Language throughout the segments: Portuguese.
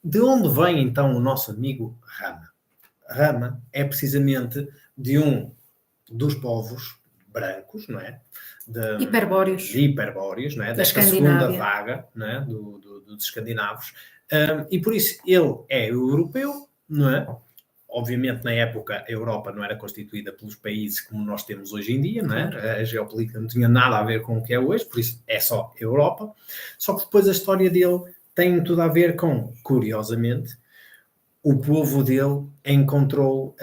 De onde vem então o nosso amigo Rama? Rama é precisamente de um dos povos brancos, não é? Hiperbóreos, não é? Desta segunda vaga, não é? Dos escandinavos. E por isso ele é europeu, não é? Obviamente, na época, a Europa não era constituída pelos países como nós temos hoje em dia, não é? Claro. A geopolítica não tinha nada a ver com o que é hoje, por isso é só Europa. Só que depois a história dele tem tudo a ver com, curiosamente, o povo dele encontrou,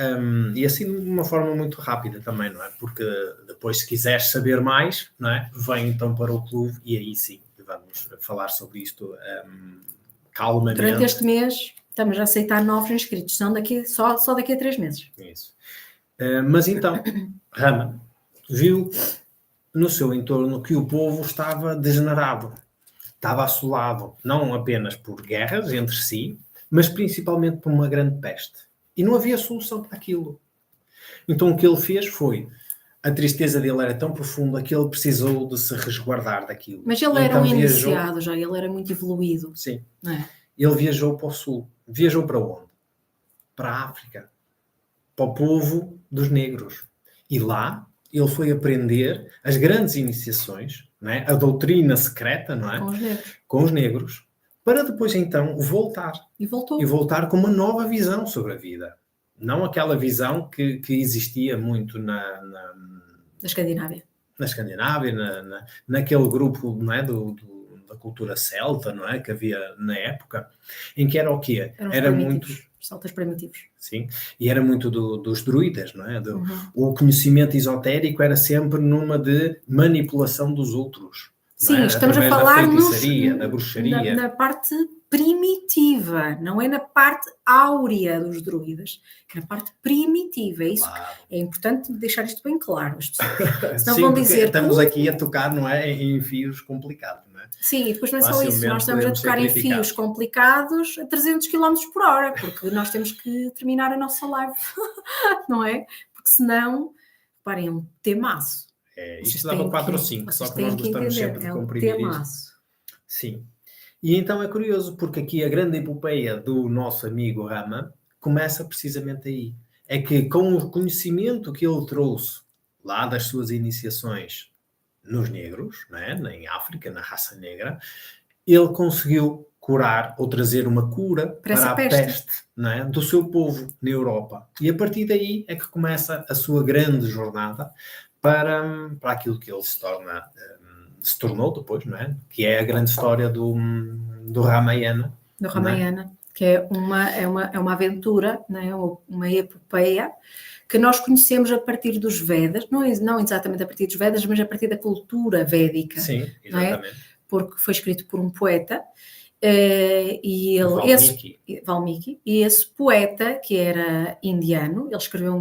e assim de uma forma muito rápida também, não é? Porque depois, se quiseres saber mais, não é? Vem então para o clube e aí sim, vamos falar sobre isto calmamente. Durante este mês... Estamos a aceitar novos inscritos, só daqui a 3 meses. Isso. Mas então, Rama viu no seu entorno que o povo estava degenerado, estava assolado, não apenas por guerras entre si, mas principalmente por uma grande peste. E não havia solução para aquilo. Então o que ele fez foi, a tristeza dele era tão profunda que ele precisou de se resguardar daquilo. Mas ele era um iniciado já, ele era muito evoluído. Sim. Não é? Ele viajou para o sul. Viajou para onde? Para a África. Para o povo dos negros. E lá ele foi aprender as grandes iniciações, não é? A doutrina secreta, não é? Com os negros. Para depois então voltar. E voltou. E voltar com uma nova visão sobre a vida. Não aquela visão que existia muito na Escandinávia. Na Escandinávia, naquele grupo, não é? Da cultura celta, não é? Que havia na época, em que era o quê? Era muito... Celtas primitivos. Sim, e era muito dos druidas, não é? O conhecimento esotérico era sempre numa de manipulação dos outros. Sim, é? Estamos a falar da feitiçaria, da bruxaria. Na parte primitiva, não é na parte áurea dos druidas, é na parte primitiva. É isso. Claro. É importante deixar isto bem claro. As pessoas senão vão dizer, estamos aqui a tocar, não é, em fios complicados, não é? Sim, e depois não é só isso, nós estamos a tocar em fios complicados a 300 km por hora, porque nós temos que terminar a nossa live, não é? Porque senão, reparem, é um temaço. Isto dava 4 ou 5, só que nós gostamos sempre de comprimir isso. Sim. E então é curioso, porque aqui a grande epopeia do nosso amigo Rama começa precisamente aí. É que com o conhecimento que ele trouxe lá das suas iniciações nos negros, não é? Em África, na raça negra, ele conseguiu curar ou trazer uma cura para a peste não é? Do seu povo na Europa. E a partir daí é que começa a sua grande jornada para aquilo que ele se tornou depois, não é? Que é a grande história do Ramayana. Do Ramayana, que é uma aventura, não é? Uma epopeia que nós conhecemos a partir dos Vedas, não exatamente a partir dos Vedas, mas a partir da cultura védica. Sim, exatamente. Não é? Porque foi escrito por um poeta, e ele, Valmiki, e esse poeta, que era indiano, ele escreveu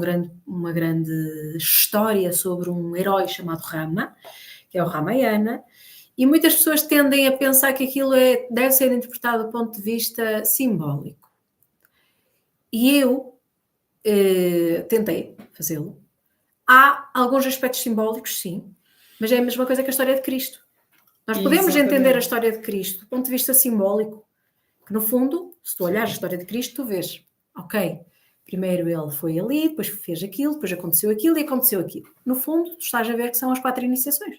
uma grande história sobre um herói chamado Rama, que é o Ramayana, e muitas pessoas tendem a pensar que aquilo deve ser interpretado do ponto de vista simbólico. E eu tentei fazê-lo. Há alguns aspectos simbólicos, sim, mas é a mesma coisa que a história de Cristo. Nós podemos entender a história de Cristo do ponto de vista simbólico, que no fundo, se tu olhares a história de Cristo, tu vês, ok, primeiro ele foi ali, depois fez aquilo, depois aconteceu aquilo e aconteceu aquilo. No fundo, tu estás a ver que são as 4 iniciações.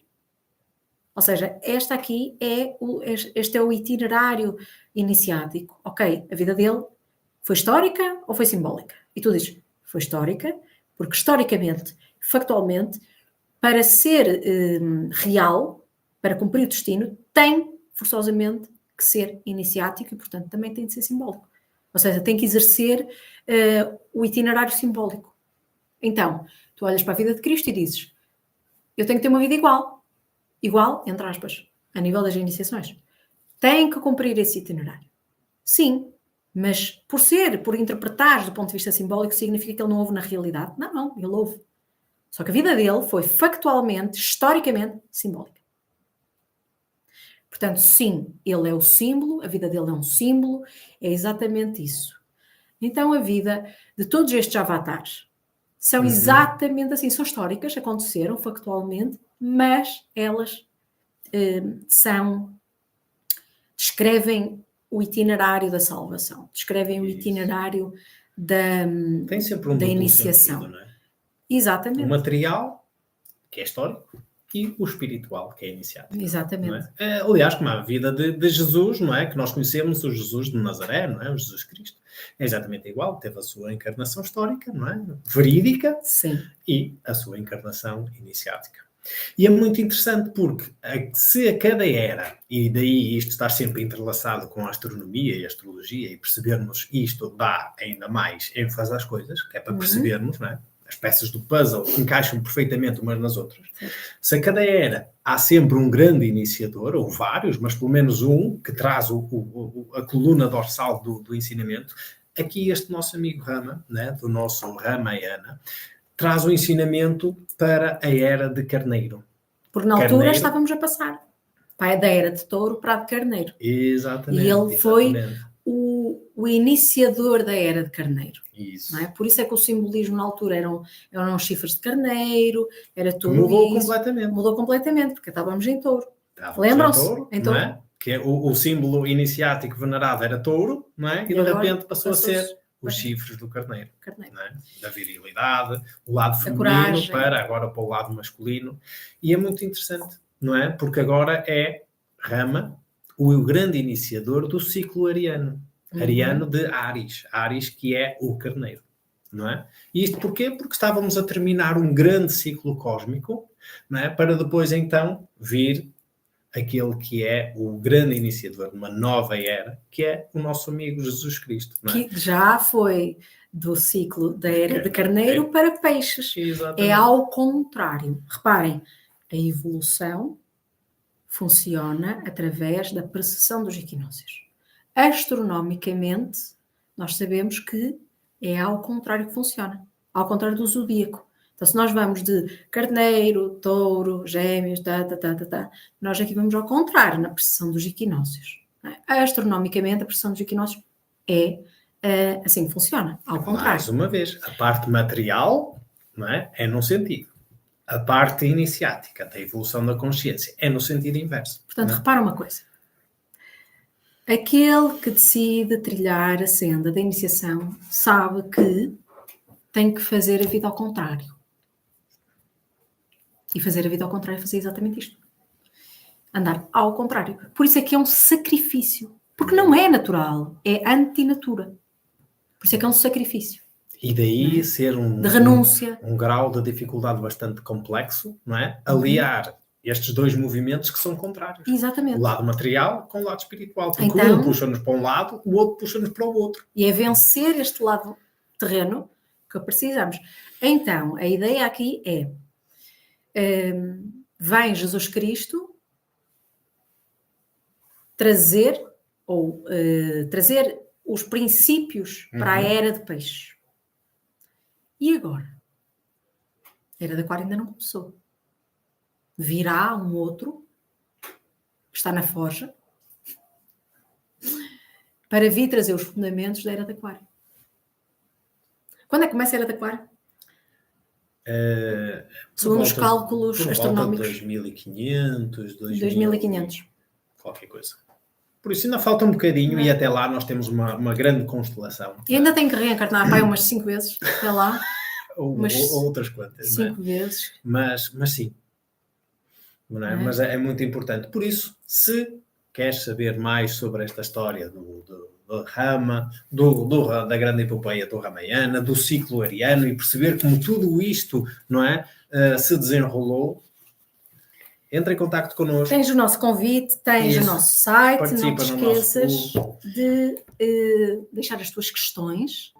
Ou seja, este é o itinerário iniciático. Ok, a vida dele foi histórica ou foi simbólica? E tu dizes, foi histórica, porque historicamente, factualmente, para ser real, para cumprir o destino, tem forçosamente que ser iniciático e, portanto, também tem de ser simbólico. Ou seja, tem que exercer o itinerário simbólico. Então, tu olhas para a vida de Cristo e dizes, eu tenho que ter uma vida igual, entre aspas, a nível das iniciações. Tem que cumprir esse itinerário. Sim, mas por interpretar do ponto de vista simbólico, significa que ele não houve na realidade? Não, ele houve. Só que a vida dele foi factualmente, historicamente, simbólica. Portanto, sim, ele é o símbolo, a vida dele é um símbolo, é exatamente isso. Então, a vida de todos estes avatares são exatamente assim, são históricas, aconteceram factualmente, mas elas descrevem o itinerário da salvação, descrevem o itinerário da iniciação. Sentido, não é? Exatamente. O material, que é histórico, e o espiritual, que é iniciático. Exatamente. Aliás, como a vida de Jesus, não é? Que nós conhecemos o Jesus de Nazaré, não é? O Jesus Cristo. É exatamente igual. Teve a sua encarnação histórica, não é? Verídica. Sim. E a sua encarnação iniciática. E é muito interessante porque se a cada era, e daí isto estar sempre entrelaçado com a astronomia e a astrologia, e percebermos isto dá ainda mais ênfase às coisas, que é para percebermos, não é? As peças do puzzle encaixam perfeitamente umas nas outras. Se a cada era há sempre um grande iniciador, ou vários, mas pelo menos um, que traz a coluna dorsal do ensinamento, aqui este nosso amigo Rama, né, do nosso Ramayana, traz o ensinamento para a era de Carneiro. Porque na altura estávamos a passar da era de Touro para a de Carneiro. Exatamente. E ele foi o iniciador da era de Carneiro. Isso. Não é? Por isso é que o simbolismo na altura eram chifres de carneiro, era tudo Mudou isso. Completamente. Mudou completamente, porque estávamos em Touro. Lembram-se? Em Touro. Não é? Que o símbolo iniciático venerado era Touro, não é? E de repente passou a ser os chifres do carneiro. Não é? Da virilidade, o lado feminino para o lado masculino. E é muito interessante, não é? Porque agora é Rama, o grande iniciador do ciclo ariano. Ariano de Áries. Áries, que é o carneiro. Não é? E isto porquê? Porque estávamos a terminar um grande ciclo cósmico, não é? Para depois então vir aquele que é o grande iniciador de uma nova era, que é o nosso amigo Jesus Cristo. Não é? Que já foi do ciclo da era de Carneiro para Peixes. Exatamente. É ao contrário. Reparem, a evolução funciona através da precessão dos equinócios. Astronomicamente, nós sabemos que é ao contrário que funciona. Ao contrário do zodíaco. Então, se nós vamos de Carneiro, Touro, Gêmeos, nós aqui vamos ao contrário, na precessão dos equinócios. Astronomicamente, a precessão dos equinócios é assim que funciona, ao contrário. Mais uma vez, a parte material, não é num sentido. A parte iniciática da evolução da consciência é no sentido inverso. Portanto, repara uma coisa. Aquele que decide trilhar a senda da iniciação sabe que tem que fazer a vida ao contrário. E fazer a vida ao contrário é fazer exatamente isto. Andar ao contrário. Por isso é que é um sacrifício. Porque não é natural, é antinatura. Por isso é que é um sacrifício. E daí ser de renúncia. Um grau de dificuldade bastante complexo, não é? Aliar estes dois movimentos que são contrários. Exatamente. O lado material com o lado espiritual. Porque um puxa-nos para um lado, o outro puxa-nos para o outro. E é vencer este lado terreno que precisamos. Então, a ideia aqui é vem Jesus Cristo trazer os princípios para a era de Peixes. E agora? A era de Aquário ainda não começou. Virá um outro que está na forja para vir trazer os fundamentos da era de Aquário. Quando é que começa a era de Aquário? Segundo os cálculos astronómicos. 2500, 2500. Qualquer coisa. Por isso ainda falta um bocadinho e até lá nós temos uma grande constelação. E ainda tem que reencarnar pai umas 5 vezes até lá. ou outras quantas. 5 vezes. Mas sim. Não é? Mas é muito importante. Por isso, se queres saber mais sobre esta história do Rama, da grande epopeia do Ramayana, do ciclo ariano e perceber como tudo isto, não é, se desenrolou, entra em contacto connosco. Tens o nosso convite, tens o nosso site, não te esqueças de deixar as tuas questões